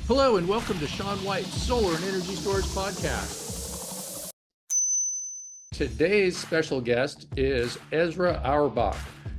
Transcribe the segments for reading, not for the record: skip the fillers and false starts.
Hello and welcome to Sean White's Solar and Energy Storage Podcast. Today's special guest is Ezra Auerbach.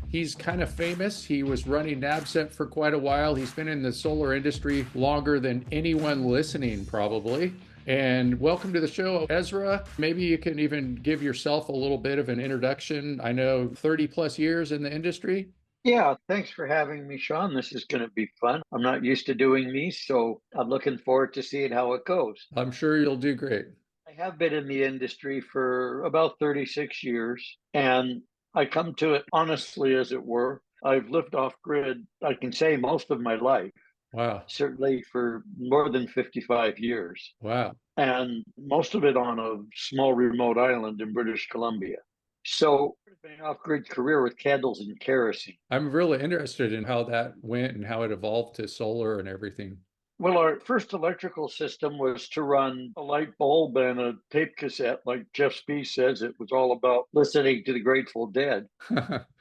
He's kind of famous. He was running NABCEP for quite a while. He's been in the solar industry longer than anyone listening, probably. And welcome to the show, Ezra. Maybe you can even give yourself a little bit of an introduction. I know 30 plus years in the industry. Yeah, thanks for having me, Sean. This is going to be fun. I'm not used to doing these, so I'm looking forward to seeing how it goes. I'm sure you'll do great. I have been in the industry for about 36 years, and I come to it honestly, as it were. I've lived off grid, I can say, most of my life, Wow. certainly for more than 55 years, Wow. and most of it on a small remote island in British Columbia. So, an off-grid career with candles and kerosene. I'm really interested in how that went and how it evolved to solar and everything. Well, our first electrical system was to run a light bulb and a tape cassette. Like Jeff Spees says, it was all about listening to the Grateful Dead.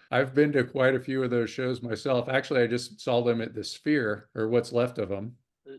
I've been to quite a few of those shows myself. Actually, I just saw them at the Sphere, or what's left of them.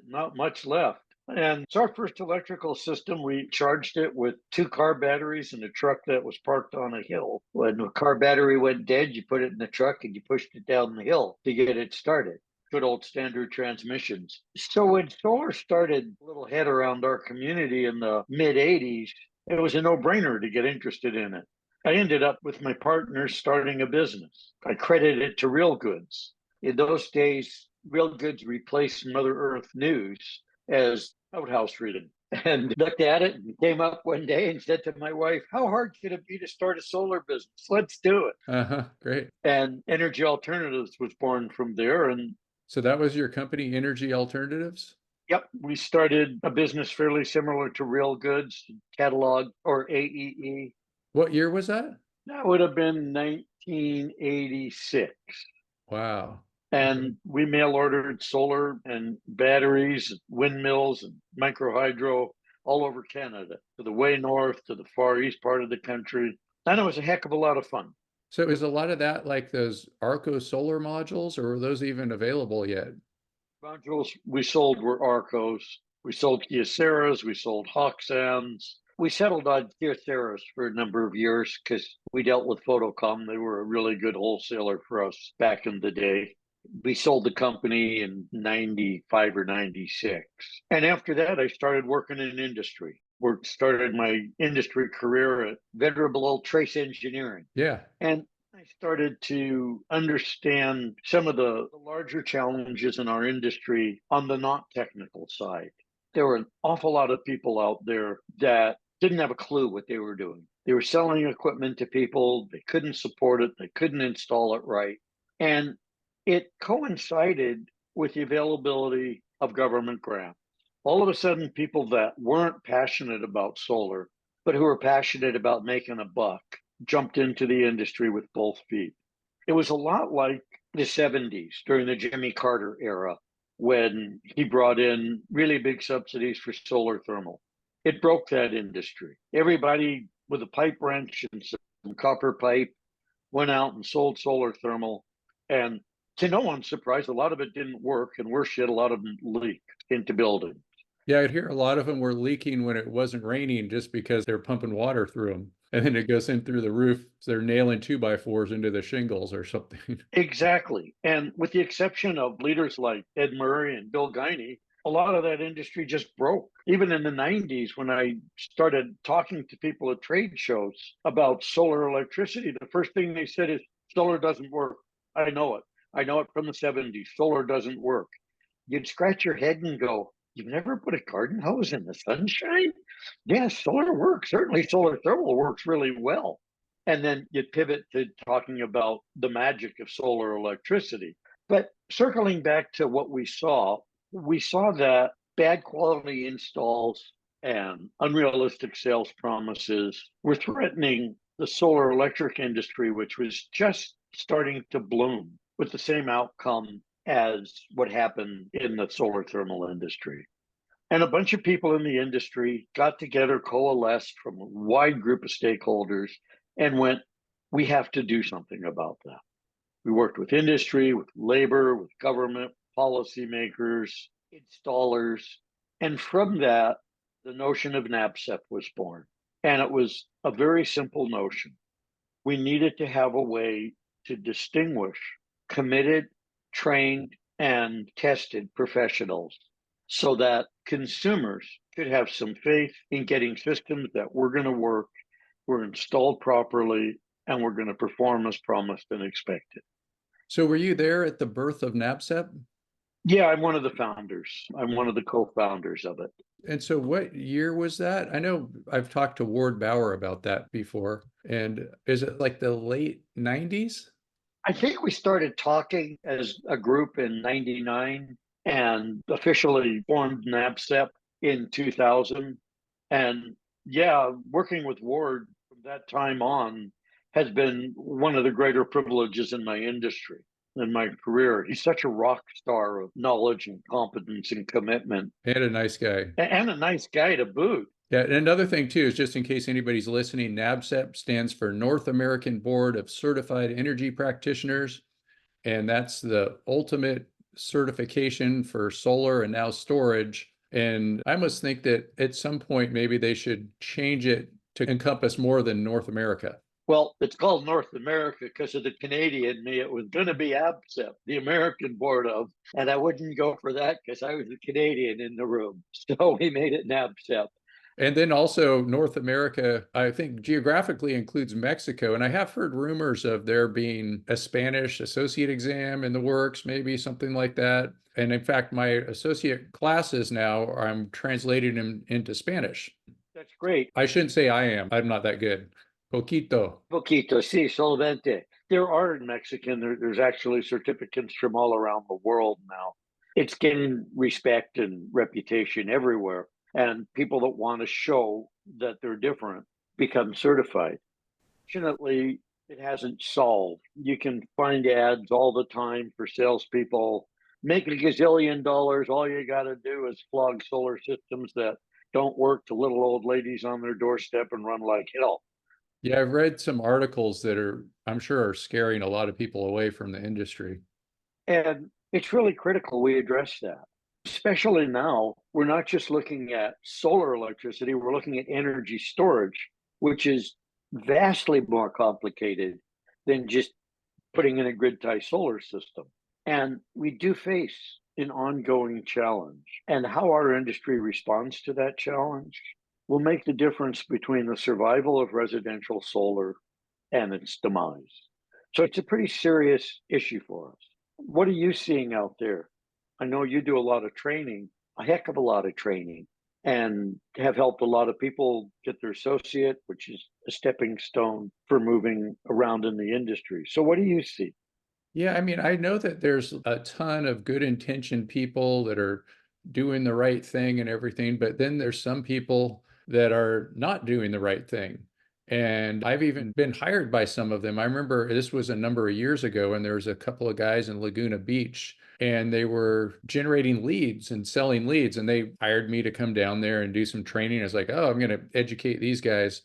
Not much left. And so our first electrical system, we charged it with 2 car batteries in a truck that was parked on a hill. When the car battery went dead, you put it in the truck and you pushed it down the hill to get it started. Good old standard transmissions. So when solar started a little head around our community in the mid 80s, it was a no-brainer to get interested in it. I ended up with my partners starting a business. I credit it to Real Goods. In those days, Real Goods replaced Mother Earth News as outhouse reading, and looked at it and came up one day and said to my wife, how hard could it be to start a solar business? Let's do it. Great. And Energy Alternatives was born from there. And So that was your company, Energy Alternatives? yep, we started a business fairly similar to Real Goods, Catalog, or AEE. What year was that? That would have been 1986. Wow. And we mail ordered solar and batteries, windmills, and micro hydro all over Canada, to the way north, to the far east part of the country. And it was a heck of a lot of fun. So is a lot of that like those Arco solar modules, or were those even available yet? Modules we sold were Arcos. We sold Kyocera's, we sold Hoxans. We settled on Kyocera's for a number of years because we dealt with Photocom. They were a really good wholesaler for us back in the day. We sold the company in 95 or 96. And after that, I started working in industry. Started my industry career at venerable Trace Engineering. Yeah. And I started to understand some of the larger challenges in our industry on the not technical side. There were an awful lot of people out there that didn't have a clue what they were doing. They were selling equipment to people, they couldn't support it, they couldn't install it right. And it coincided with the availability of government grants. All of a sudden, people that weren't passionate about solar, but who were passionate about making a buck, jumped into the industry with both feet. It was a lot like the 70s during the Jimmy Carter era, when he brought in really big subsidies for solar thermal. It broke that industry. Everybody with a pipe wrench and some copper pipe went out and sold solar thermal. And to no one's surprise, a lot of it didn't work, and worse yet, a lot of them leaked into buildings. Yeah, I'd hear a lot of them were leaking when it wasn't raining just because they're pumping water through them. And then it goes in through the roof. So they're nailing 2x4s into the shingles or something. Exactly. And with the exception of leaders like Ed Murray and Bill Guiney, a lot of that industry just broke. Even in the 90s, when I started talking to people at trade shows about solar electricity, the first thing they said is, solar doesn't work. I know it. I know it from the 70s. Solar doesn't work. You'd scratch your head and go, you've never put a garden hose in the sunshine? Yes, solar works. Certainly solar thermal works really well. And then you pivot to talking about the magic of solar electricity. But circling back to what we saw that bad quality installs and unrealistic sales promises were threatening the solar electric industry, which was just starting to bloom, with the same outcome as what happened in the solar thermal industry. And a bunch of people in the industry got together, coalesced from a wide group of stakeholders, and went, we have to do something about that. We worked with industry, with labor, with government, policymakers, installers. And from that, the notion of NABCEP was born. And it was a very simple notion. We needed to have a way to distinguish committed, trained, and tested professionals so that consumers could have some faith in getting systems that were going to work, were installed properly, and were going to perform as promised and expected. So were you there at the birth of NABCEP? Yeah, I'm one of the founders. I'm one of the co-founders of it. And so what year was that? I know I've talked to Ward Bauer about that before. And is it like the late 90s? I think we started talking as a group in 99 and officially formed NABCEP in 2000. And yeah, working with Ward from that time on has been one of the greater privileges in my industry, in my career. He's such a rock star of knowledge and competence and commitment, And a nice guy. and a nice guy to boot. Yeah, and another thing too is just in case anybody's listening, NABCEP stands for North American Board of Certified Energy Practitioners, and that's the ultimate certification for solar and now storage. And I must think that at some point maybe they should change it to encompass more than North America. Well, it's called North America because of the Canadian me. It was going to be ABCEP, the American Board of, and I wouldn't go for that because I was a Canadian in the room. So we made it NABCEP. And then also North America, I think geographically includes Mexico. And I have heard rumors of there being a Spanish associate exam in the works, maybe something like that. And in fact, my associate classes now, I'm translating them into Spanish. That's great. I shouldn't say I am. I'm not that good. Poquito. Poquito, sí, solamente. There are in Mexican, there's actually certificates from all around the world now. It's gaining respect and reputation everywhere. And people that want to show that they're different become certified. Fortunately, it hasn't solved. You can find ads all the time for salespeople. Make a gazillion dollars. All you got to do is flog solar systems that don't work to little old ladies on their doorstep and run like hell. Yeah, I've read some articles that I'm sure, are scaring a lot of people away from the industry. And it's really critical we address that. Especially now, we're not just looking at solar electricity, we're looking at energy storage, which is vastly more complicated than just putting in a grid tie solar system. And we do face an ongoing challenge. And how our industry responds to that challenge will make the difference between the survival of residential solar and its demise. So it's a pretty serious issue for us. What are you seeing out there? I know you do a lot of training, a heck of a lot of training, and have helped a lot of people get their associate, which is a stepping stone for moving around in the industry. So what do you see? Yeah, I mean, I know that there's a ton of good intentioned people that are doing the right thing and everything, but then there's some people that are not doing the right thing. And I've even been hired by some of them. I remember this was a number of years ago, and there was a couple of guys in Laguna Beach, and they were generating leads and selling leads, and they hired me to come down there and do some training. I was like, oh, I'm going to educate these guys.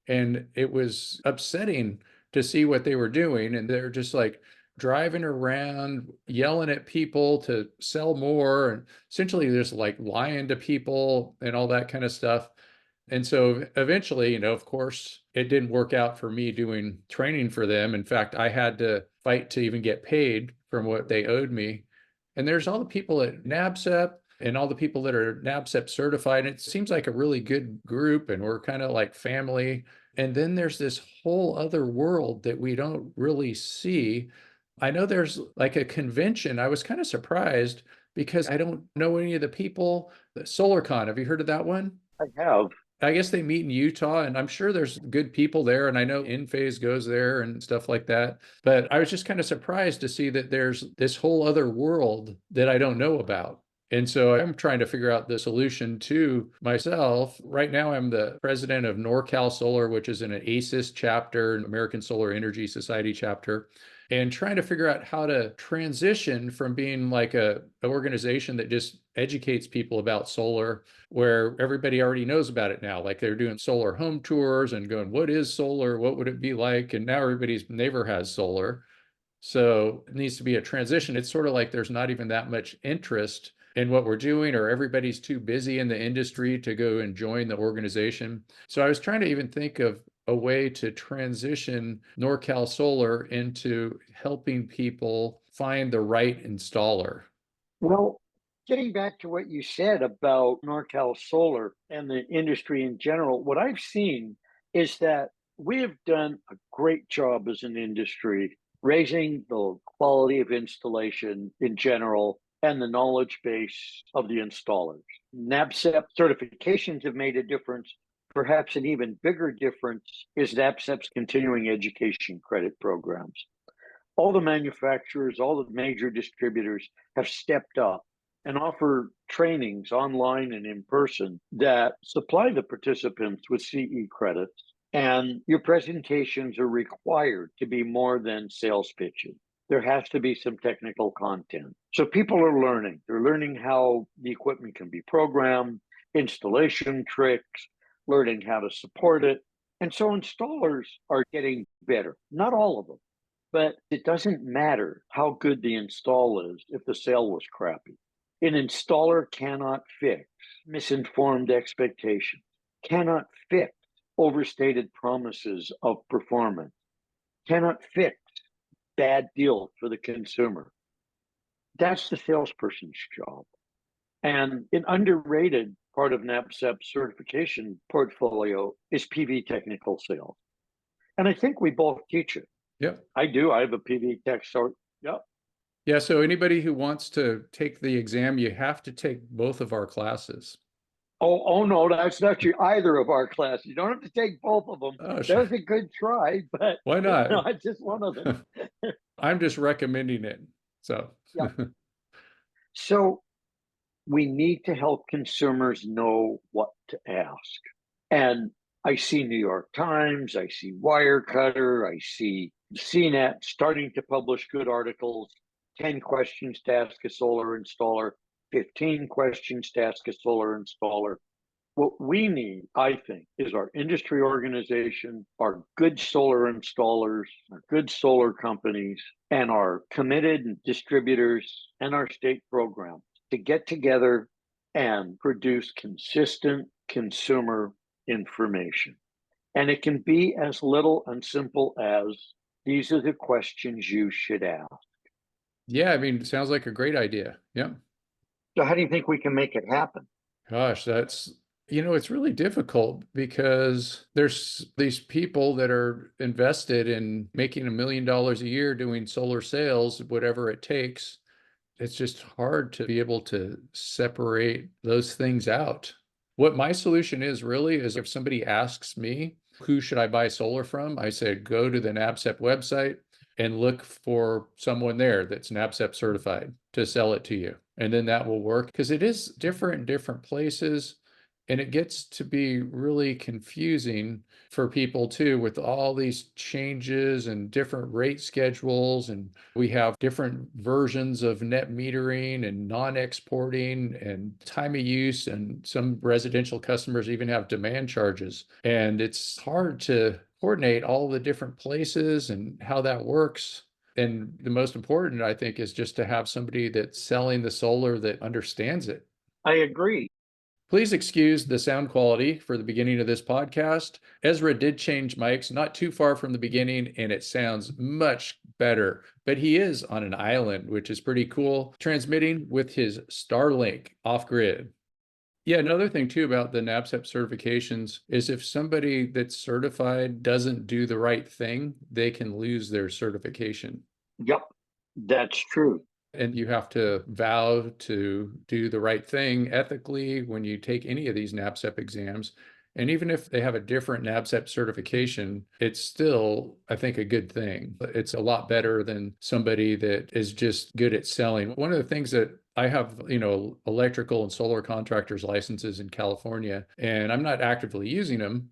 And it was upsetting to see what they were doing. And they're just like, driving around yelling at people to sell more and essentially just like lying to people and all that kind of stuff. And so eventually, of course, it didn't work out for me doing training for them. In fact, I had to fight to even get paid from what they owed me. And there's all the people at NABCEP and all the people that are NABCEP certified. It seems like a really good group, and we're kind of like family. And then there's this whole other world that we don't really see. I know there's like a convention. I was kind of surprised because I don't know any of the people. The SolarCon, have you heard of that one? I have. I guess they meet in Utah, and I'm sure there's good people there. And I know Enphase goes there and stuff like that. But I was just kind of surprised to see that there's this whole other world that I don't know about. And so I'm trying to figure out the solution to myself. Right now, I'm the president of NorCal Solar, which is an ASIS chapter, an American Solar Energy Society chapter, and trying to figure out how to transition from being like an organization that just educates people about solar, where everybody already knows about it now. Like they're doing solar home tours and going, what is solar? What would it be like? And now everybody's neighbor has solar. So it needs to be a transition. It's sort of like there's not even that much interest in what we're doing, or everybody's too busy in the industry to go and join the organization. So I was trying to even think of a way to transition NorCal Solar into helping people find the right installer. Well, getting back to what you said about NorCal Solar and the industry in general, what I've seen is that we have done a great job as an industry raising the quality of installation in general and the knowledge base of the installers. NABCEP certifications have made a difference. Perhaps an even bigger difference is NABCEP's continuing education credit programs. All the manufacturers, all the major distributors have stepped up and offer trainings online and in person that supply the participants with CE credits. And your presentations are required to be more than sales pitches. There has to be some technical content. So people are learning. They're learning how the equipment can be programmed, installation tricks, learning how to support it. And so installers are getting better. Not all of them. But it doesn't matter how good the install is if the sale was crappy. An installer cannot fix misinformed expectations, cannot fix overstated promises of performance, cannot fix bad deals for the consumer. That's the salesperson's job. And an underrated part of NABCEP's certification portfolio is PV Technical Sales. And I think we both teach it. Yep. I do. I have a PV Tech. So, yep. Yeah. So anybody who wants to take the exam, you have to take both of our classes. Oh no, that's not true. Either of our classes. You don't have to take both of them. Oh, That sure. was a good try, but Why not? not just one of them. I'm just recommending it. So, Yeah. So we need to help consumers know what to ask. And I see New York Times, I see Wirecutter, I see CNET starting to publish good articles, 10 questions to ask a solar installer, 15 questions to ask a solar installer. What we need, I think, is our industry organization, our good solar installers, our good solar companies, and our committed distributors and our state programs to get together and produce consistent consumer information. And it can be as little and simple as these are the questions you should ask. yeah, I mean, it sounds like a great idea. Yeah. So, how do you think we can make it happen? Gosh, it's really difficult because there's these people that are invested in making $1 million a year doing solar sales, whatever it takes. It's just hard to be able to separate those things out. What my solution is really is if somebody asks me, who should I buy solar from? I say, go to the NABCEP website and look for someone there that's NABCEP certified to sell it to you. And then that will work because it is different in different places. And it gets to be really confusing for people too, with all these changes and different rate schedules. And we have different versions of net metering and non-exporting and time of use. And some residential customers even have demand charges. And it's hard to coordinate all the different places and how that works. And the most important, I think, is just to have somebody that's selling the solar that understands it. I agree. Please excuse the sound quality for the beginning of this podcast. Ezra did change mics not too far from the beginning, and it sounds much better. But he is on an island, which is pretty cool, transmitting with his Starlink off-grid. Yeah, another thing too about the NABCEP certifications is if somebody that's certified doesn't do the right thing, they can lose their certification. Yep, that's true. And you have to vow to do the right thing ethically when you take any of these NABCEP exams. And even if they have a different NABCEP certification, it's still, I think, a good thing. It's a lot better than somebody that is just good at selling. One of the things that I have, electrical and solar contractors licenses in California, and I'm not actively using them,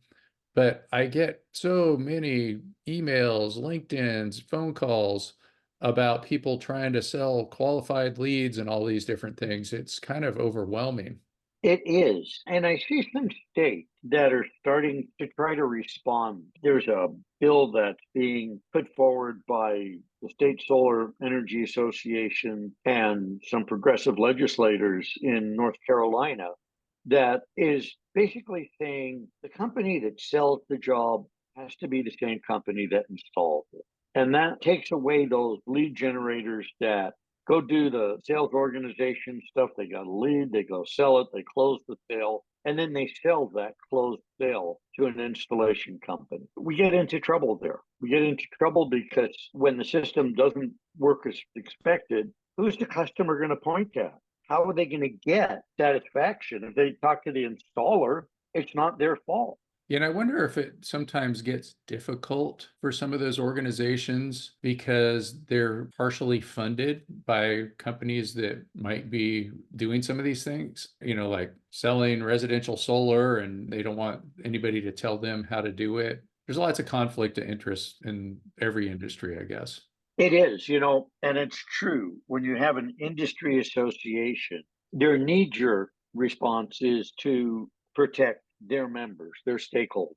but I get so many emails, LinkedIn's, phone calls about people trying to sell qualified leads and all these different things. It's kind of overwhelming. It is. And I see some states that are starting to try to respond. There's a bill that's being put forward by the State Solar Energy Association and some progressive legislators in North Carolina that is basically saying the company that sells the job has to be the same company that installs it. And that takes away those lead generators that go do the sales organization stuff. They got a lead, they go sell it, they close the sale, and then they sell that closed sale to an installation company. We get into trouble there. We get into trouble because when the system doesn't work as expected, who's the customer going to point at? How are they going to get satisfaction? If they talk to the installer, it's not their fault. Yeah, and I wonder if it sometimes gets difficult for some of those organizations because they're partially funded by companies that might be doing some of these things, like selling residential solar, and they don't want anybody to tell them how to do it. There's lots of conflict of interest in every industry, I guess. It is, and it's true. When you have an industry association, their knee-jerk response is to protect their members, their stakeholders.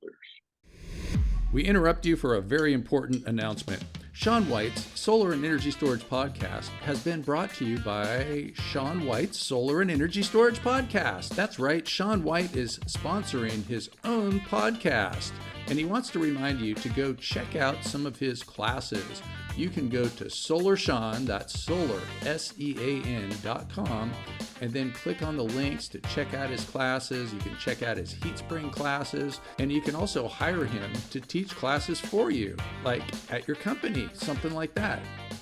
We interrupt you for a very important announcement. Sean White's Solar and Energy Storage Podcast has been brought to you by Sean White's Solar and Energy Storage Podcast. That's right, Sean White is sponsoring his own podcast, and he wants to remind you to go check out some of his classes. You can go to SolarSean, that's solar, SEAN.com, and then click on the links to check out his classes. You can check out his heat spring classes, and you can also hire him to teach classes for you, like at your company, something like that.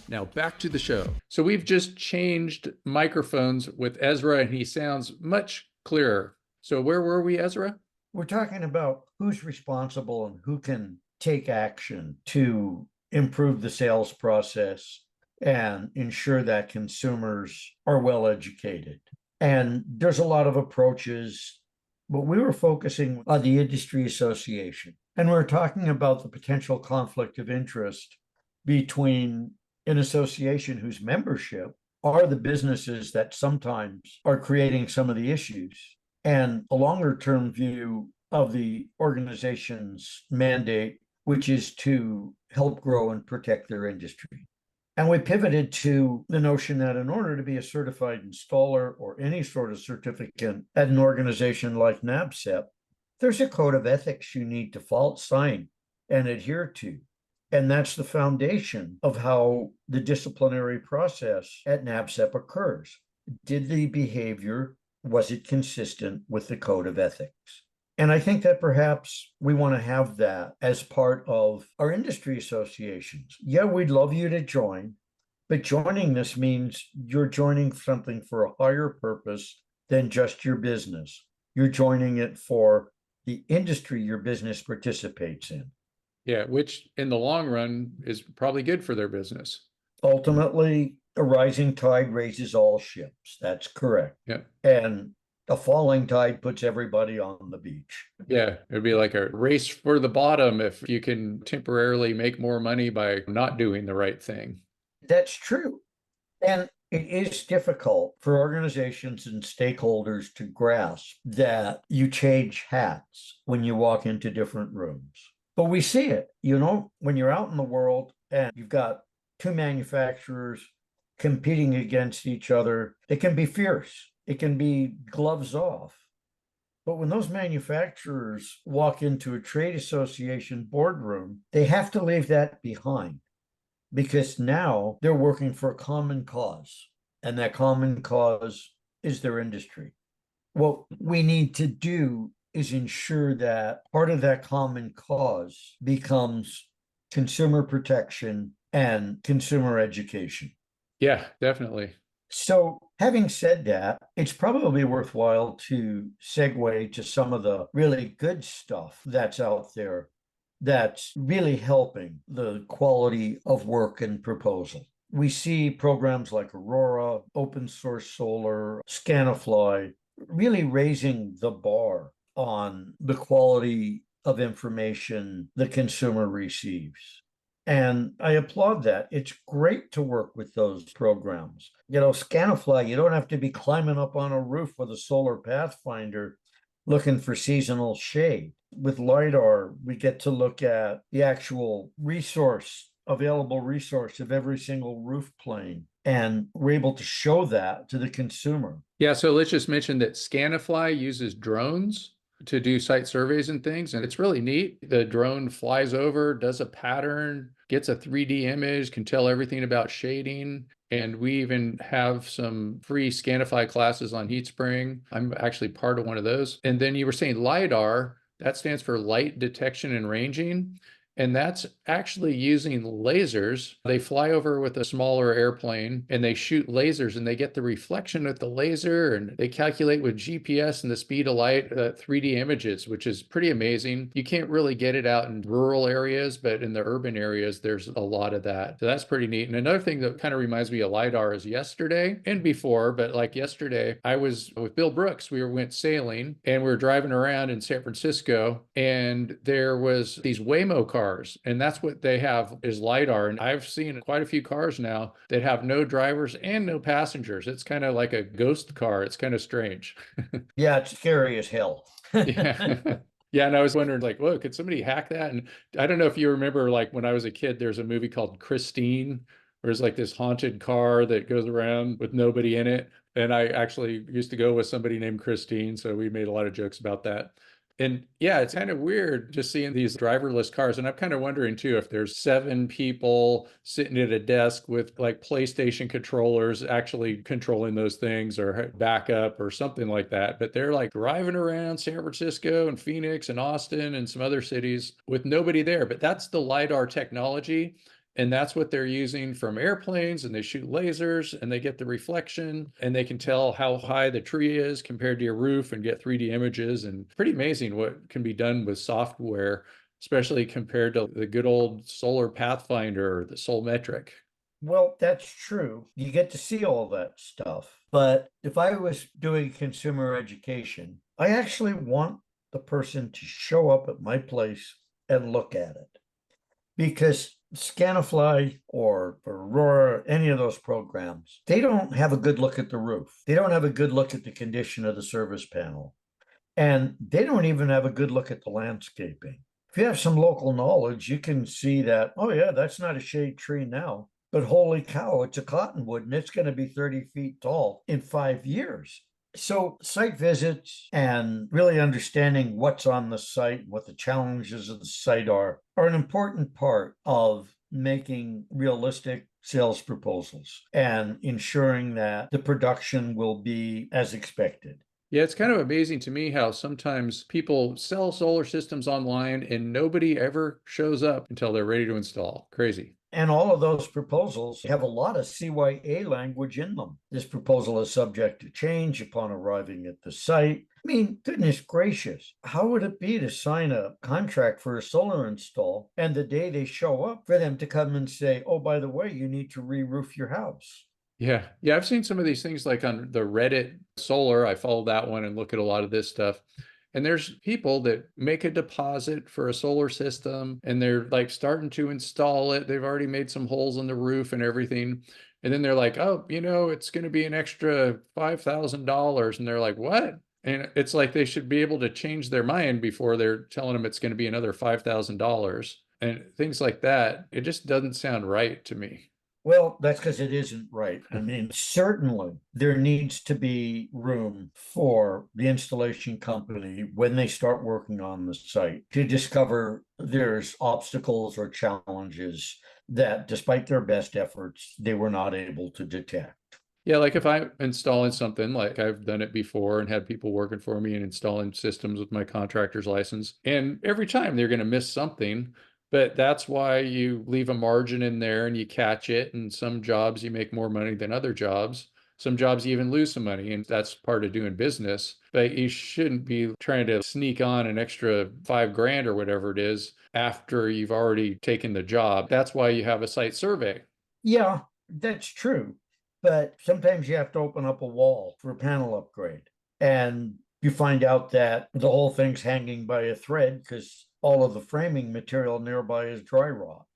Now back to the show. So we've just changed microphones with Ezra, and he sounds much clearer. So where were we, Ezra? We're talking about who's responsible and who can take action to improve the sales process and ensure that consumers are well educated. And there's a lot of approaches, but we were focusing on the industry association. And we're talking about the potential conflict of interest between an association whose membership are the businesses that sometimes are creating some of the issues, and a longer term view of the organization's mandate, which is to help grow and protect their industry. And we pivoted to the notion that in order to be a certified installer or any sort of certificate at an organization like NABCEP, there's a code of ethics you need to sign and adhere to. And that's the foundation of how the disciplinary process at NABCEP occurs. Did the behavior, was it consistent with the code of ethics? And I think that perhaps we want to have that as part of our industry associations. Yeah, we'd love you to join, but joining this means you're joining something for a higher purpose than just your business. You're joining it for the industry your business participates in. Yeah, which in the long run is probably good for their business. Ultimately, a rising tide raises all ships. That's correct. Yeah. And a falling tide puts everybody on the beach. Yeah, it'd be like a race for the bottom if you can temporarily make more money by not doing the right thing. That's true. And it is difficult for organizations and stakeholders to grasp that you change hats when you walk into different rooms. But we see it, when you're out in the world and you've got two manufacturers competing against each other, it can be fierce. It can be gloves off. But when those manufacturers walk into a trade association boardroom, they have to leave that behind because now they're working for a common cause, and that common cause is their industry. What we need to do is ensure that part of that common cause becomes consumer protection and consumer education. Yeah, definitely. So having said that, it's probably worthwhile to segue to some of the really good stuff that's out there that's really helping the quality of work and proposal. We see programs like Aurora, Open Source Solar, Scanifly, really raising the bar on the quality of information the consumer receives. And I applaud that. It's great to work with those programs. Scanifly, you don't have to be climbing up on a roof with a solar pathfinder looking for seasonal shade. With LiDAR, we get to look at the actual available resource of every single roof plane. And we're able to show that to the consumer. Yeah, so let's just mention that Scanifly uses drones to do site surveys and things, and it's really neat. The drone flies over, does a pattern, gets a 3D image, can tell everything about shading. And we even have some free Scanify classes on HeatSpring. I'm actually part of one of those. And then you were saying LiDAR, that stands for light detection and ranging. And that's actually using lasers. They fly over with a smaller airplane and they shoot lasers and they get the reflection of the laser and they calculate with GPS and the speed of light 3D images, which is pretty amazing. You can't really get it out in rural areas, but in the urban areas, there's a lot of that. So that's pretty neat. And another thing that kind of reminds me of LiDAR is yesterday and before, but like yesterday, I was with Bill Brooks. We went sailing and we were driving around in San Francisco and there was these Waymo cars. And that's what they have is LiDAR. And I've seen quite a few cars now that have no drivers and no passengers. It's kind of like a ghost car. It's kind of strange. Yeah, it's scary as hell. Yeah. Yeah, and I was wondering, like, whoa, could somebody hack that? And I don't know if you remember, like, when I was a kid, there's a movie called Christine, where it's like this haunted car that goes around with nobody in it. And I actually used to go with somebody named Christine, so we made a lot of jokes about that. And yeah, it's kind of weird just seeing these driverless cars. And I'm kind of wondering too if there's 7 people sitting at a desk with like PlayStation controllers actually controlling those things or backup or something like that. But they're like driving around San Francisco and Phoenix and Austin and some other cities with nobody there. But that's the LiDAR technology. And that's what they're using from airplanes, and they shoot lasers and they get the reflection and they can tell how high the tree is compared to your roof and get 3D images. And pretty amazing what can be done with software, especially compared to the good old solar pathfinder or the Solmetric. Well, that's true. You get to see all that stuff. But if I was doing consumer education, I actually want the person to show up at my place and look at it. Because Scanifly or Aurora, any of those programs, they don't have a good look at the roof. They don't have a good look at the condition of the service panel. And they don't even have a good look at the landscaping. If you have some local knowledge, you can see that, oh yeah, that's not a shade tree now, but holy cow, it's a cottonwood and it's going to be 30 feet tall in 5 years. So site visits and really understanding what's on the site, what the challenges of the site are an important part of making realistic sales proposals and ensuring that the production will be as expected. Yeah, it's kind of amazing to me how sometimes people sell solar systems online and nobody ever shows up until they're ready to install. Crazy. And all of those proposals have a lot of CYA language in them. This proposal is subject to change upon arriving at the site. I mean, goodness gracious, how would it be to sign a contract for a solar install and the day they show up for them to come and say, oh, by the way, you need to re-roof your house? Yeah. Yeah. I've seen some of these things like on the Reddit solar. I follow that one and look at a lot of this stuff. And there's people that make a deposit for a solar system and they're like starting to install it. They've already made some holes in the roof and everything. And then they're like, oh, it's going to be an extra $5,000. And they're like, what? And it's like they should be able to change their mind before they're telling them it's going to be another $5,000 and things like that. It just doesn't sound right to me. Well, that's because it isn't right. I mean, certainly there needs to be room for the installation company when they start working on the site to discover there's obstacles or challenges that, despite their best efforts, they were not able to detect. Yeah, like if I'm installing something, like I've done it before and had people working for me and installing systems with my contractor's license, and every time they're going to miss something. But that's why you leave a margin in there and you catch it. And some jobs you make more money than other jobs. Some jobs you even lose some money, and that's part of doing business. But you shouldn't be trying to sneak on an extra 5 grand or whatever it is after you've already taken the job. That's why you have a site survey. Yeah, that's true. But sometimes you have to open up a wall for a panel upgrade. And you find out that the whole thing's hanging by a thread because all of the framing material nearby is dry rot.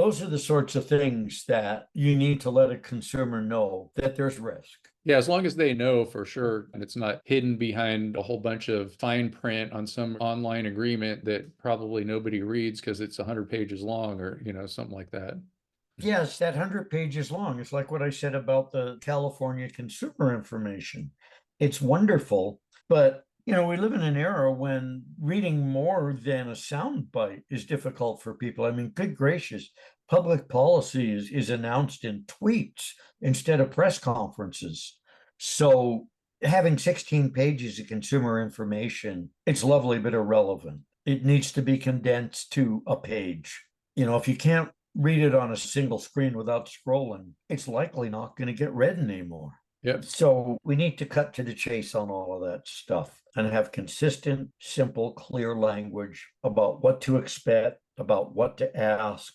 Those are the sorts of things that you need to let a consumer know that there's risk. Yeah, as long as they know for sure, and it's not hidden behind a whole bunch of fine print on some online agreement that probably nobody reads because it's 100 pages long or, something like that. Yes, that 100 pages long. It's like what I said about the California consumer information. It's wonderful, but we live in an era when reading more than a sound bite is difficult for people. I mean, good gracious, public policy is announced in tweets instead of press conferences. So having 16 pages of consumer information, it's lovely but irrelevant. It needs to be condensed to a page. If you can't read it on a single screen without scrolling, it's likely not going to get read anymore. Yep. So we need to cut to the chase on all of that stuff and have consistent, simple, clear language about what to expect, about what to ask,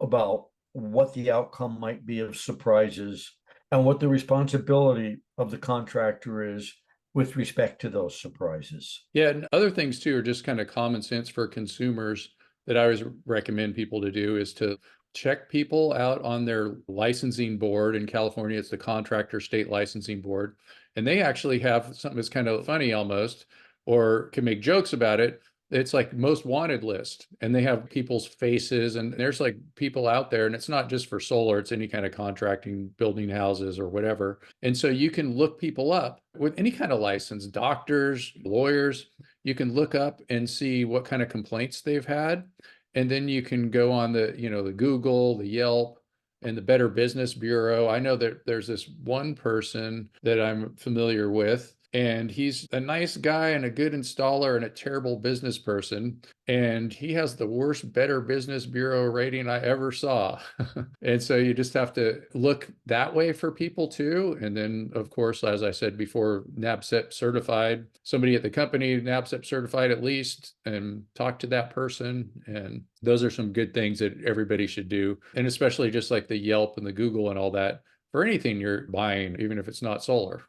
about what the outcome might be of surprises, and what the responsibility of the contractor is with respect to those surprises. Yeah, and other things too are just kind of common sense for consumers that I always recommend people to do is to check people out on their licensing board. In California, it's the Contractor State Licensing Board. And they actually have something that's kind of funny almost, or can make jokes about it. It's like most wanted list, and they have people's faces, and there's like people out there, and it's not just for solar, it's any kind of contracting, building houses or whatever. And so you can look people up with any kind of license, doctors, lawyers, you can look up and see what kind of complaints they've had. And then you can go on the Google, the Yelp, and the Better Business Bureau. I know that there's this one person that I'm familiar with, and he's a nice guy and a good installer and a terrible business person. And he has the worst Better Business Bureau rating I ever saw. And so you just have to look that way for people too. And then, of course, as I said before, NABCEP certified, somebody at the company, NABCEP certified at least, and talk to that person. And those are some good things that everybody should do. And especially just like the Yelp and the Google and all that for anything you're buying, even if it's not solar.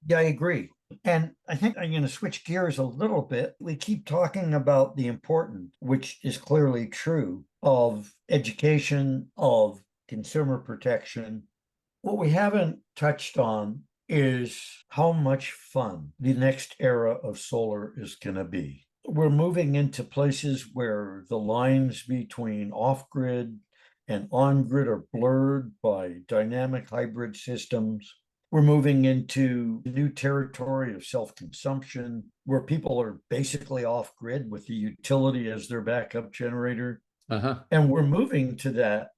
Yeah, I agree. And I think I'm going to switch gears a little bit. We keep talking about the importance, which is clearly true, of education, of consumer protection. What we haven't touched on is how much fun the next era of solar is going to be. We're moving into places where the lines between off-grid and on-grid are blurred by dynamic hybrid systems. We're moving into new territory of self-consumption, where people are basically off-grid with the utility as their backup generator. Uh-huh. And we're moving to that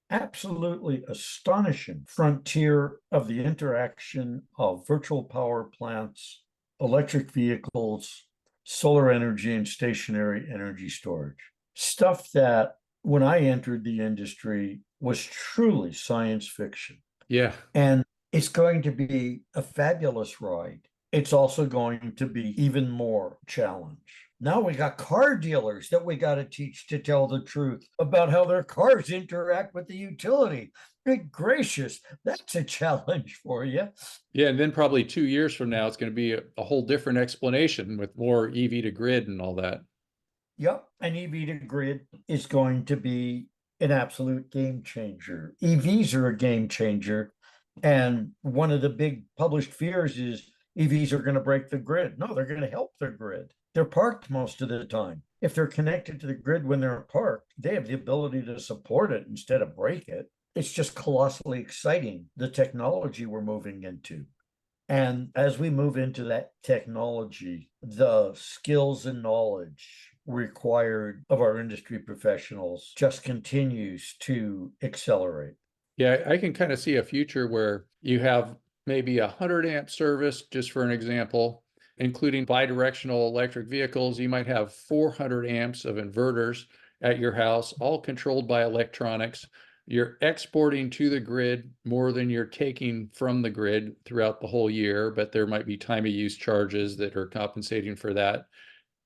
absolutely astonishing frontier of the interaction of virtual power plants, electric vehicles, solar energy, and stationary energy storage. Stuff that, when I entered the industry, was truly science fiction. Yeah. And it's going to be a fabulous ride. It's also going to be even more challenge. Now we got car dealers that we got to teach to tell the truth about how their cars interact with the utility. Good gracious, that's a challenge for you. Yeah, and then probably 2 years from now, it's going to be a whole different explanation with more EV to grid and all that. Yep, an EV to grid is going to be an absolute game changer. EVs are a game changer. And one of the big published fears is EVs are going to break the grid. No, they're going to help the grid. They're parked most of the time. If they're connected to the grid when they're parked, they have the ability to support it instead of break it. It's just colossally exciting, the technology we're moving into. And as we move into that technology, the skills and knowledge required of our industry professionals just continues to accelerate. Yeah, I can kind of see a future where you have maybe 100 amp service, just for an example, including bidirectional electric vehicles. You might have 400 amps of inverters at your house, all controlled by electronics. You're exporting to the grid more than you're taking from the grid throughout the whole year, but there might be time of use charges that are compensating for that.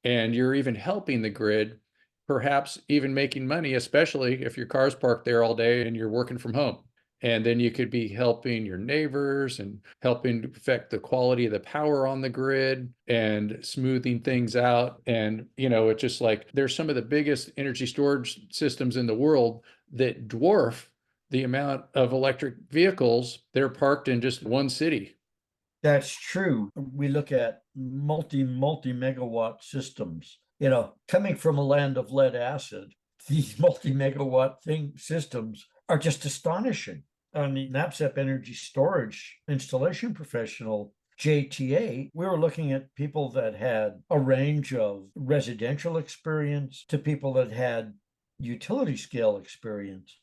And you're even helping the grid, perhaps even making money, especially if your car's parked there all day and you're working from home. And then you could be helping your neighbors and helping to affect the quality of the power on the grid and smoothing things out. And, it's just like there's some of the biggest energy storage systems in the world that dwarf the amount of electric vehicles that are parked in just one city. That's true. We look at multi-megawatt systems. Coming from a land of lead acid, these multi-megawatt systems are just astonishing. On the NABCEP Energy Storage Installation Professional, JTA, we were looking at people that had a range of residential experience to people that had utility scale experience.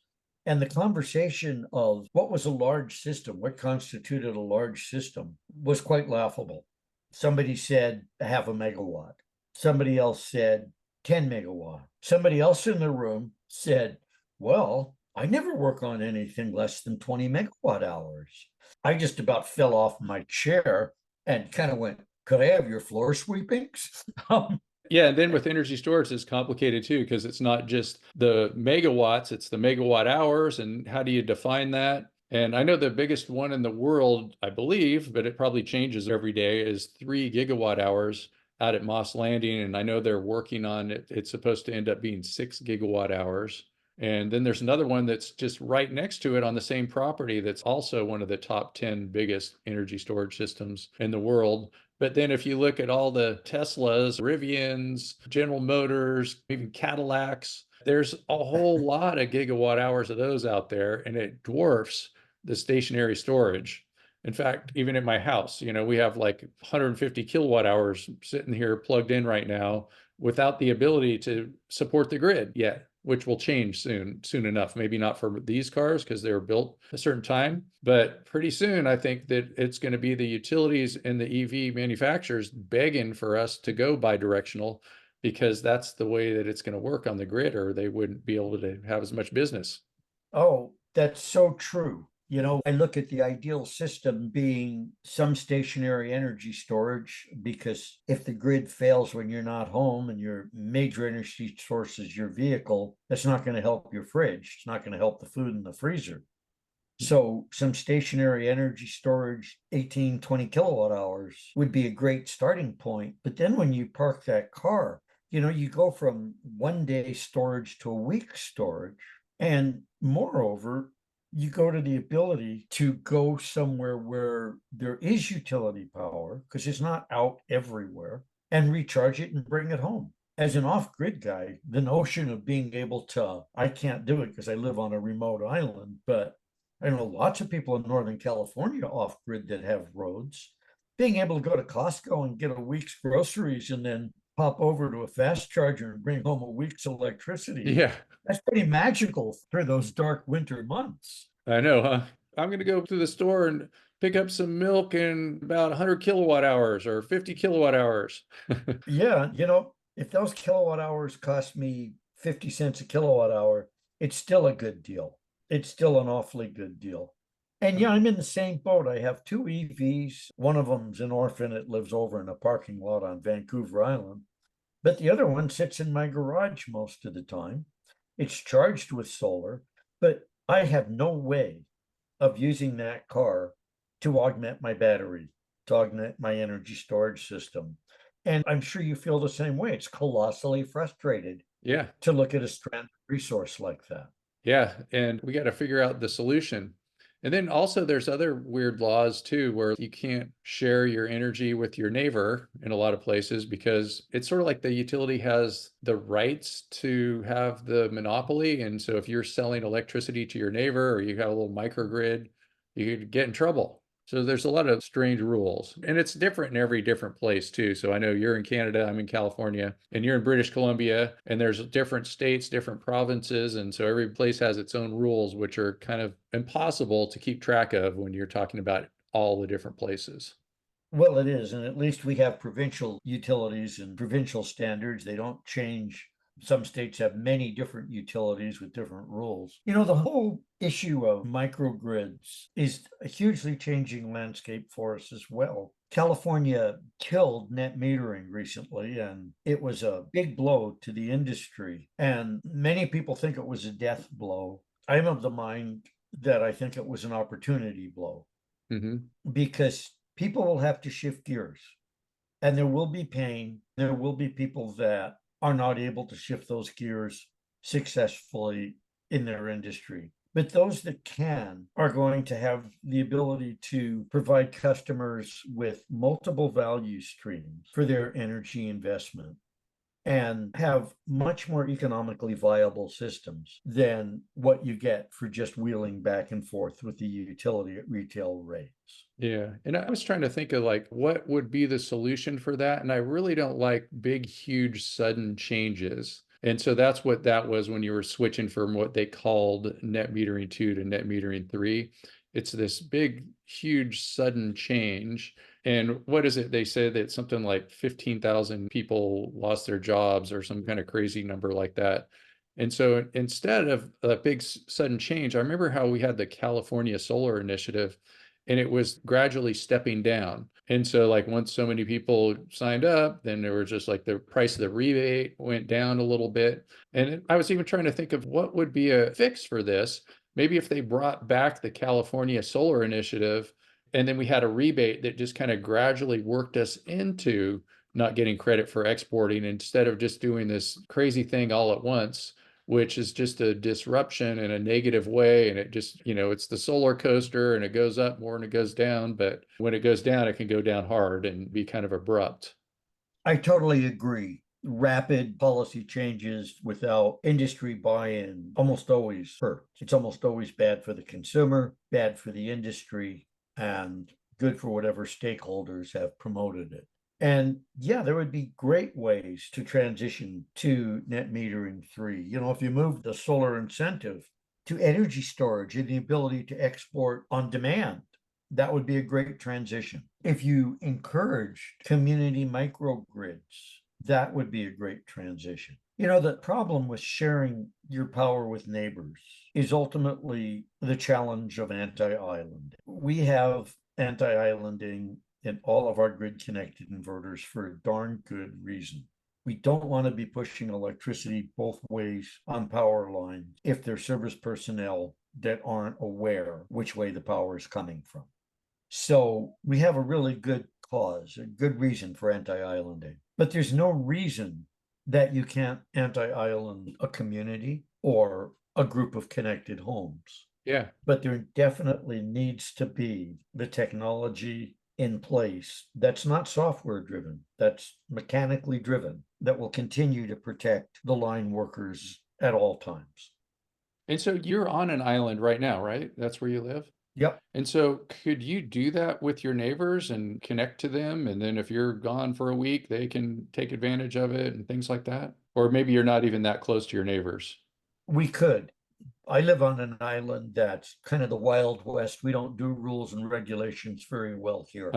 And the conversation of what was a large system, what constituted a large system, was quite laughable. Somebody said half a megawatt. Somebody else said 10 megawatt. Somebody else in the room said, well, I never work on anything less than 20 megawatt hours. I just about fell off my chair and kind of went, could I have your floor sweepings? Yeah, and then with energy storage, it's complicated too, because it's not just the megawatts, it's the megawatt hours, and how do you define that? And I know the biggest one in the world, I believe, but it probably changes every day, is 3 gigawatt hours out at Moss Landing. And I know they're working on it. It's supposed to end up being 6 gigawatt hours. And then there's another one that's just right next to it on the same property that's also one of the top 10 biggest energy storage systems in the world. But then if you look at all the Teslas, Rivians, General Motors, even Cadillacs, there's a whole lot of gigawatt hours of those out there, and it dwarfs the stationary storage. In fact, even at my house, we have like 150 kilowatt hours sitting here plugged in right now without the ability to support the grid yet, which will change soon enough. Maybe not for these cars because they were built a certain time, but pretty soon I think that it's going to be the utilities and the EV manufacturers begging for us to go bidirectional, because that's the way that it's going to work on the grid, or they wouldn't be able to have as much business. Oh, that's so true. I look at the ideal system being some stationary energy storage, because if the grid fails when you're not home and your major energy source is your vehicle, that's not going to help your fridge. It's not going to help the food in the freezer. So some stationary energy storage, 18, 20 kilowatt hours would be a great starting point. But then when you park that car, you go from 1 day storage to a week storage. And moreover, you go to the ability to go somewhere where there is utility power, because it's not out everywhere, and recharge it and bring it home. As an off-grid guy, the notion of being able to, I can't do it because I live on a remote island, but I know lots of people in Northern California off-grid that have roads. Being able to go to Costco and get a week's groceries and then pop over to a fast charger and bring home a week's electricity. Yeah, that's pretty magical through those dark winter months. I know, huh? I'm going to go to the store and pick up some milk in about 100 kilowatt hours or 50 kilowatt hours. Yeah, if those kilowatt hours cost me 50 cents a kilowatt hour, it's still a good deal. It's still an awfully good deal. And yeah, I'm in the same boat. I have two EVs. One of them's an orphan. It lives over in a parking lot on Vancouver Island. But the other one sits in my garage most of the time. It's charged with solar, but I have no way of using that car to augment my battery, to augment my energy storage system. And I'm sure you feel the same way. It's colossally frustrated Yeah. to look at a stranded resource like that. Yeah. And we got to figure out the solution. And then also there's other weird laws too, where you can't share your energy with your neighbor in a lot of places, because it's sort of like the utility has the rights to have the monopoly. And so if you're selling electricity to your neighbor, or you have a little microgrid, you could get in trouble. So there's a lot of strange rules, and it's different in every different place too. So I know you're in Canada, I'm in California, and you're in British Columbia, and there's different states, different provinces. And so every place has its own rules, which are kind of impossible to keep track of when you're talking about all the different places. Well, it is. And at least we have provincial utilities and provincial standards. They don't change. Some states have many different utilities with different rules. The whole issue of microgrids is a hugely changing landscape for us as well. California killed net metering recently, and it was a big blow to the industry. And many people think it was a death blow. I'm of the mind that I think it was an opportunity blow Hmm. because people will have to shift gears and there will be pain. There will be people that are not able to shift those gears successfully in their industry. But those that can are going to have the ability to provide customers with multiple value streams for their energy investment and have much more economically viable systems than what you get for just wheeling back and forth with the utility at retail rates. Yeah. And I was trying to think of like what would be the solution for that. And I really don't like big, huge, sudden changes. And so that's what that was when you were switching from what they called net metering 2 to net metering 3. It's this big, huge, sudden change. And what is it? They say that something like 15,000 people lost their jobs or some kind of crazy number like that. And so instead of a big, sudden change, I remember how we had the California Solar Initiative and it was gradually stepping down. And so like once so many people signed up, then there was just like the price of the rebate went down a little bit. And I was even trying to think of what would be a fix for this. Maybe if they brought back the California Solar Initiative and then we had a rebate that just kind of gradually worked us into not getting credit for exporting instead of just doing this crazy thing all at once, which is just a disruption in a negative way. And it just, it's the solar coaster and it goes up more and it goes down. But when it goes down, it can go down hard and be kind of abrupt. I totally agree. Rapid policy changes without industry buy-in almost always hurt. It's almost always bad for the consumer, bad for the industry, and good for whatever stakeholders have promoted it. And yeah, there would be great ways to transition to net metering 3. If you move the solar incentive to energy storage and the ability to export on demand, that would be a great transition. If you encouraged community microgrids, that would be a great transition. The problem with sharing your power with neighbors is ultimately the challenge of anti-island. We have anti-islanding in all of our grid connected inverters for a darn good reason. We don't want to be pushing electricity both ways on power lines if there's service personnel that aren't aware which way the power is coming from. So we have a really good cause, a good reason for anti-islanding. But there's no reason that you can't anti-island a community or a group of connected homes. Yeah. But there definitely needs to be the technology in place that's not software driven, that's mechanically driven, that will continue to protect the line workers at all times. And so you're on an island right now, right? That's where you live? Yep. And so could you do that with your neighbors and connect to them? And then if you're gone for a week, they can take advantage of it and things like that? Or maybe you're not even that close to your neighbors. We could. I live on an island that's kind of the Wild West. We don't do rules and regulations very well here.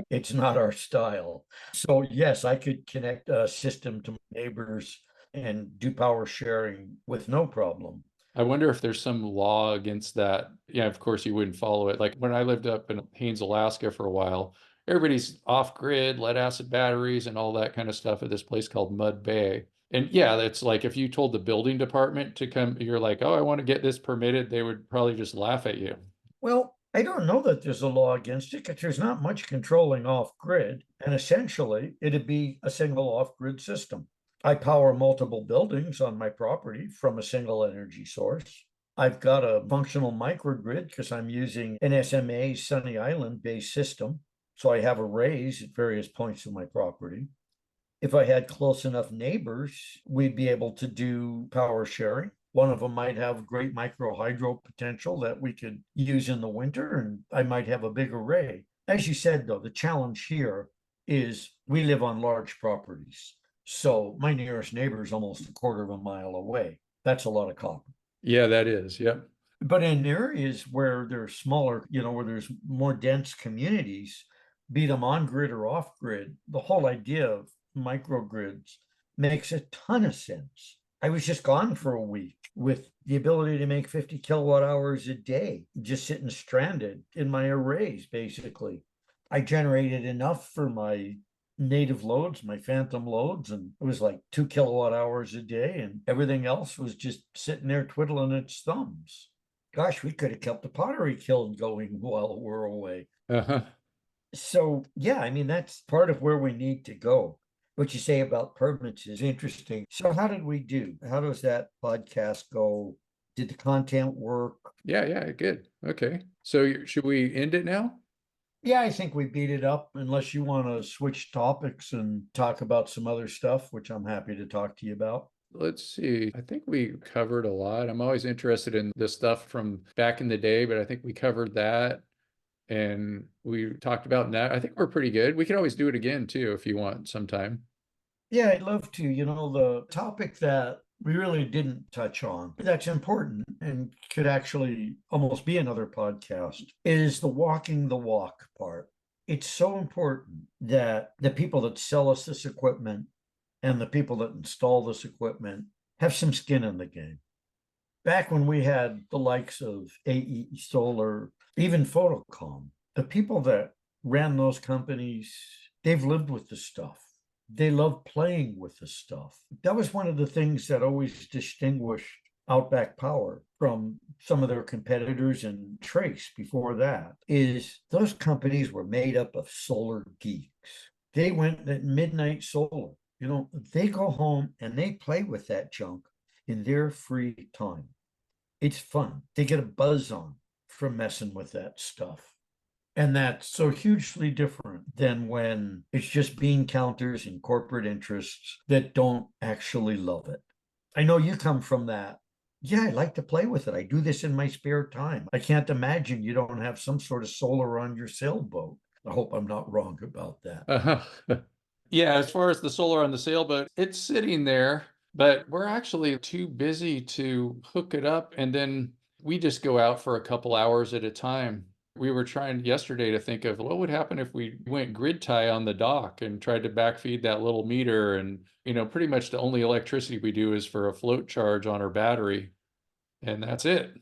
It's not our style. So yes, I could connect a system to my neighbors and do power sharing with no problem. I wonder if there's some law against that. Yeah, of course you wouldn't follow it. Like when I lived up in Haines, Alaska for a while, everybody's off grid, lead acid batteries and all that kind of stuff at this place called Mud Bay. And yeah, that's like if you told the building department to come, you're like, oh, I want to get this permitted, they would probably just laugh at you. Well, I don't know that there's a law against it because there's not much controlling off grid. And essentially, it'd be a single off grid system. I power multiple buildings on my property from a single energy source. I've got a functional microgrid because I'm using an SMA Sunny Island based system. So I have arrays at various points of my property. If I had close enough neighbors, we'd be able to do power sharing. One of them might have great micro hydro potential that we could use in the winter, and I might have a big array. As you said, though, the challenge here is we live on large properties. So my nearest neighbor is almost a quarter of a mile away. That's a lot of copper. Yeah, that is. Yep. But in areas where there's smaller, where there's more dense communities, be them on grid or off grid, the whole idea of microgrids makes a ton of sense. I was just gone for a week with the ability to make 50 kilowatt hours a day, just sitting stranded in my arrays, basically. I generated enough for my native loads, my phantom loads, and it was like 2 kilowatt hours a day, and everything else was just sitting there twiddling its thumbs. Gosh, we could have kept the pottery kiln going while we're away. Uh-huh. So, yeah, I mean, that's part of where we need to go. What you say about permits is interesting. So, how did we do? How does that podcast go? Did the content work? Yeah, yeah, good. Okay. So should we end it now? Yeah, I think we beat it up, unless you want to switch topics and talk about some other stuff, which I'm happy to talk to you about. Let's see. I think we covered a lot. I'm always interested in the stuff from back in the day, but I think we covered that. And we talked about that. I think we're pretty good. We can always do it again too if you want sometime. Yeah, I'd love to. The topic that we really didn't touch on that's important and could actually almost be another podcast is the walking the walk part. It's so important that the people that sell us this equipment and the people that install this equipment have some skin in the game. Back when we had the likes of AE Solar, even Photocom, the people that ran those companies, they've lived with the stuff. They love playing with the stuff. That was one of the things that always distinguished Outback Power from some of their competitors and Trace before that, is those companies were made up of solar geeks. They went at midnight solar. They go home and they play with that junk in their free time. It's fun. They get a buzz on from messing with that stuff. And that's so hugely different than when it's just bean counters and corporate interests that don't actually love it. I know you come from that. Yeah, I like to play with it. I do this in my spare time. I can't imagine you don't have some sort of solar on your sailboat. I hope I'm not wrong about that. Uh-huh. Yeah, as far as the solar on the sailboat, it's sitting there, but we're actually too busy to hook it up. And then we just go out for a couple hours at a time. We were trying yesterday to think of what would happen if we went grid tie on the dock and tried to backfeed that little meter. And, pretty much the only electricity we do is for a float charge on our battery. And that's it.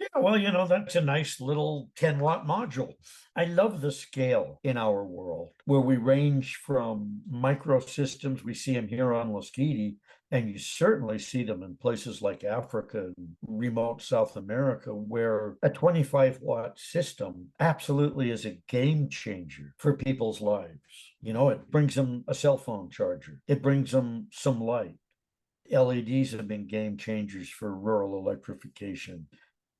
Yeah, well, that's a nice little 10-watt module. I love the scale in our world where we range from microsystems. We see them here on Lasqueti, and you certainly see them in places like Africa and remote South America, where a 25-watt system absolutely is a game changer for people's lives. It brings them a cell phone charger, it brings them some light. LEDs have been game changers for rural electrification.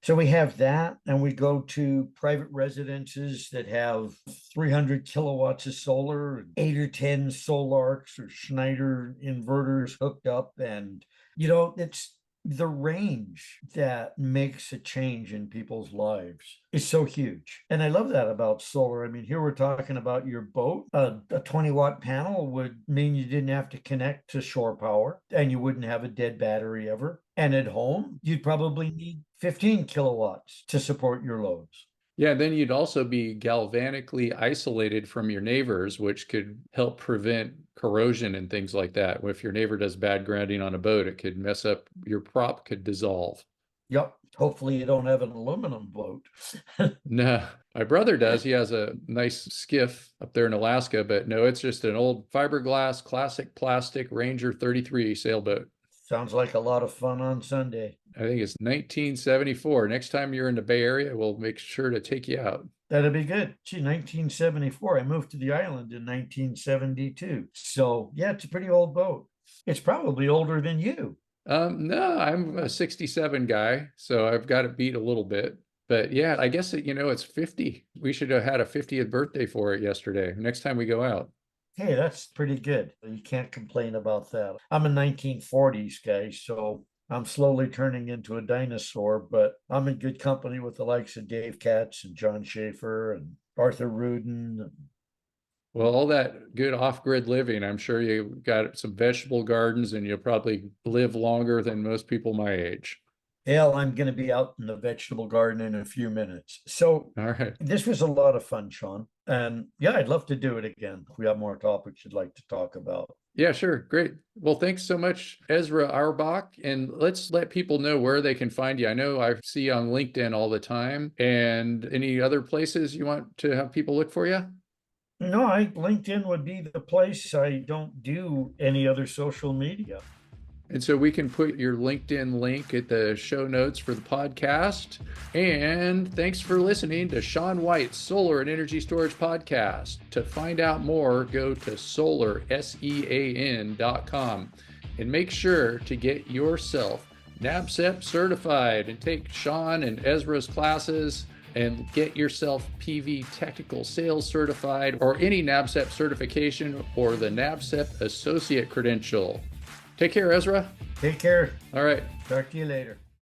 So we have that, and we go to private residences that have 300 kilowatts of solar, and 8 or 10 Solarks or Schneider inverters hooked up. And, it's the range that makes a change in people's lives is so huge. And I love that about solar. I mean, here we're talking about your boat. A 20-watt panel would mean you didn't have to connect to shore power and you wouldn't have a dead battery ever. And at home, you'd probably need 15 kilowatts to support your loads. Yeah, then you'd also be galvanically isolated from your neighbors, which could help prevent corrosion and things like that. If your neighbor does bad grounding on a boat, it could mess up, your prop could dissolve. Yep. Hopefully you don't have an aluminum boat. No, my brother does. He has a nice skiff up there in Alaska, but no, it's just an old fiberglass, classic plastic Ranger 33 sailboat. Sounds like a lot of fun on Sunday. I think it's 1974. Next time you're in the Bay Area, we'll make sure to take you out. That'd be good. Gee, 1974. I moved to the island in 1972. So, yeah, it's a pretty old boat. It's probably older than you. No, I'm a 67 guy, so I've got it beat a little bit. But yeah, I guess it's 50. We should have had a 50th birthday for it yesterday. Next time we go out. Hey, that's pretty good. You can't complain about that. I'm a 1940s guy, so I'm slowly turning into a dinosaur, but I'm in good company with the likes of Dave Katz and John Schaefer and Arthur Rudin. Well, all that good off-grid living, I'm sure you got some vegetable gardens and you'll probably live longer than most people my age. Hell, I'm going to be out in the vegetable garden in a few minutes. So All right. this was a lot of fun, Sean. And yeah, I'd love to do it again if we have more topics you'd like to talk about. Yeah, sure. Great. Well, thanks so much, Ezra Auerbach. And let's let people know where they can find you. I know I see you on LinkedIn all the time. And any other places you want to have people look for you? No, LinkedIn would be the place. I don't do any other social media. And so we can put your LinkedIn link at the show notes for the podcast. And thanks for listening to Sean White's Solar and Energy Storage Podcast. To find out more, go to solarsean.com and make sure to get yourself NABCEP certified and take Sean and Ezra's classes and get yourself PV Technical Sales certified or any NABCEP certification or the NABCEP Associate credential. Take care, Ezra. Take care. All right. Talk to you later.